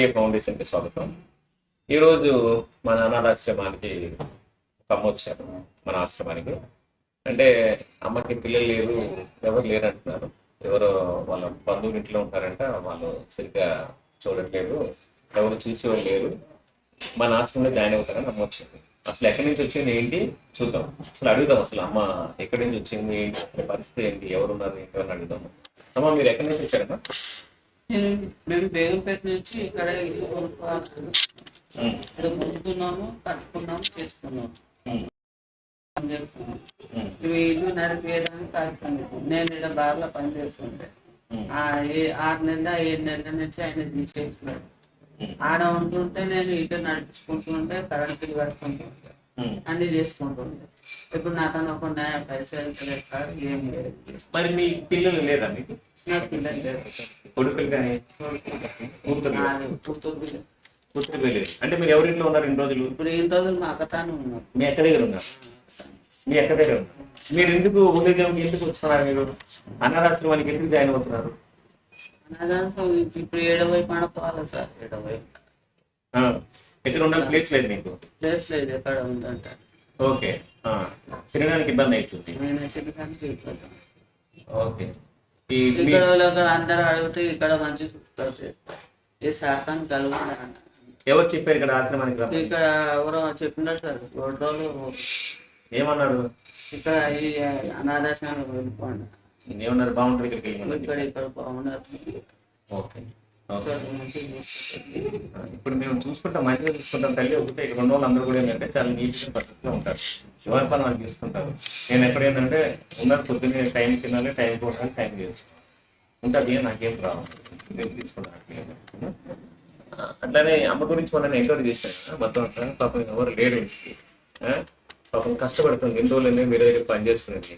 Area ఫౌండేషన్కి స్వాగతం. ఈరోజు మన అనాథాశ్రమానికి ఒక అమ్మ వచ్చారు మన ఆశ్రమానికి. అంటే అమ్మకి పిల్లలు లేరు, ఎవరు లేరు అంటున్నారు. ఎవరో వాళ్ళ బంధువులు ఇంట్లో ఉంటారంట, వాళ్ళు సరిగ్గా చూడట్లేదు, ఎవరు చూసేవాళ్ళు లేరు, మన ఆశ్రమంలో జాయిన్ అవుతారని అమ్మ వచ్చింది. అసలు ఎక్కడి నుంచి వచ్చింది ఏంటి చూద్దాం, అసలు అడుగుదాం. అసలు అమ్మ ఎక్కడి నుంచి వచ్చింది ఏంటి, పరిస్థితి ఏంటి, ఎవరున్నారు ఏంటి అని అడుగుదాం. అమ్మ మీరు ఎక్కడి నుంచి వచ్చారమ్మా? మేము బేగంపేట నుంచి ఇక్కడ ఇల్లు కొనుక్కోవాలి, ఇక్కడ కొనుక్కున్నాము, కట్టుకున్నాము, చేసుకున్నాము. ఇవి ఇల్లు నడిపేయడానికి కాల్సింది. నేను ఇక్కడ బార్లో పని చేస్తుంటే 6 నెలల 7 నెలల నుంచి ఆయన తీసేస్తున్నాడు. ఆడ ఉంటుంటే నేను ఇటు నడిపించుకుంటుంటే కరెంట్ బిల్లు కట్టుకుంటుంటే అన్ని చేసుకుంటుండే. ఇప్పుడు నాకు ఒక పైసలు లేదు సార్, ఏం లేదు. మరి మీ పిల్లలు లేదా మీకు? నాకు పిల్లలు లేదు, కొడుకులు కానీ కూతురు లేదు. అంటే మీరు ఎవరింట్లో ఉన్నారు ఇన్ని రోజులు? ఇప్పుడు ఈ రోజులు మా అక్కతాను ఉన్నారు. మీ అక్క దగ్గర ఉన్నారు? మీ అక్క దగ్గర ఉన్నారు. మీరు ఎందుకు ఉదయం ఎందుకు వస్తున్నారు? మీరు అనాథాశ్రమానికి ఎందుకు జాయిన్ అవుతున్నారు? ఇప్పుడు 7 వైపు పడుకోవాలి సార్. 7 వైపు ఎక్కడ ఉండాలి? ప్లేస్ లేదు మీకు? ప్లేస్ లేదు, ఎక్కడ ఉందంట. ఓకే, తినడానికి ఇబ్బంది అవుతుంది. ఓకే, ఇక్కడ అందరూ అడిగితే ఇక్కడ మంచి సూపర్ చేస్తారు. ఈ శాతం కలుగు ఎవరు చెప్పారు ఇక్కడ ఆశ్రమానికి? ఇక్కడ ఎవరో చెప్పినారు సార్. 2 రోజులు ఏమన్నారు? ఇక్కడ ఈ అనాథాశ్రమానికి వెళ్ళిపోండి. ఏమన్నారు? బాగుంటుంది ఇక్కడికి వెళ్ళి. ఇక్కడ బాగున్నారు. ఓకే, ఇప్పుడు మేము చూసుకుంటాం, మంచిగా చూసుకుంటాం తల్లి. ఒకటే ఇక్కడ 2 రోజులు అందరూ కూడా ఏంటంటే చాలా నీట్గా పద్ధతిగా ఉంటారు, ఎవరి పని వాళ్ళు చూసుకుంటారు. నేను ఎక్కడ ఏంటంటే ఉన్నారు, పొద్దున్నే టైం తినాలి, టైం పోవడానికి టైం లేదు ఉంటుంది, నాకేం రావాలి నేను తీసుకుంటాను. అట్లానే అమ్మ గురించి మనం ఎంక్వైరీ చేసినా మొత్తం అంతా. పాపం ఎవరు లేరు, పాపం కష్టపడుతుంది. ఎన్ని రోజులనే వేరే దగ్గర పని చేసుకునేది.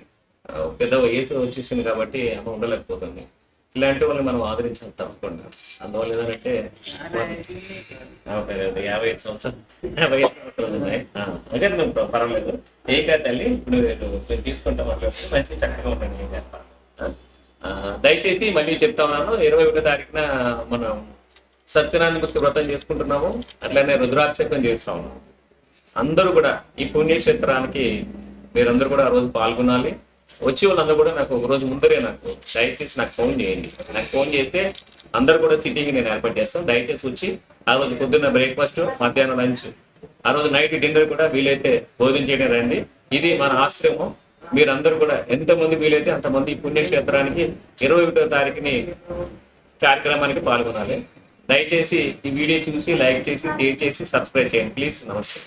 పెద్ద వయసు వచ్చేసింది కాబట్టి అమ్మ ఉండలేకపోతుంది. ఇలాంటి వాళ్ళని మనం ఆదరించాలి తప్పకుండా. అందువల్ల ఏదంటే 55 సంవత్సరాలు 55 సంవత్సరాలు ఉన్నాయి. అదే మేము పర్వాలేదు. ఏ కాదు తల్లి, ఇప్పుడు మేము తీసుకుంటాం. అట్లా మంచిగా చక్కగా ఉంటాను. ఏం చెప్పాలి, దయచేసి మళ్ళీ చెప్తా ఉన్నాను. 21వ తారీఖున మనం సత్యనారాయణమూర్తి వ్రతం చేసుకుంటున్నాము. అట్లనే రుద్రాభిషేకం చేస్తా ఉన్నాము. అందరూ కూడా ఈ పుణ్యక్షేత్రానికి మీరందరూ కూడా ఆ రోజు పాల్గొనాలి. వచ్చే వాళ్ళందరూ కూడా నాకు ఒక రోజు ముందరే దయచేసి నాకు ఫోన్ చేయండి. నాకు ఫోన్ చేస్తే అందరూ కూడా సిటీకి నేను ఏర్పాటు చేస్తాను. దయచేసి వచ్చి ఆ రోజు పొద్దున్న బ్రేక్ఫాస్ట్, మధ్యాహ్నం లంచ్, ఆ రోజు నైట్ డిన్నర్ కూడా వీలైతే భోజనం చేయడం రండి. ఇది మన ఆశ్రమం. మీరందరూ కూడా ఎంతమంది వీలైతే అంతమంది ఈ పుణ్యక్షేత్రానికి 21వ తారీఖుని కార్యక్రమానికి పాల్గొనాలి. దయచేసి ఈ వీడియో చూసి లైక్ చేసి, షేర్ చేసి, సబ్స్క్రైబ్ చేయండి ప్లీజ్. నమస్తే.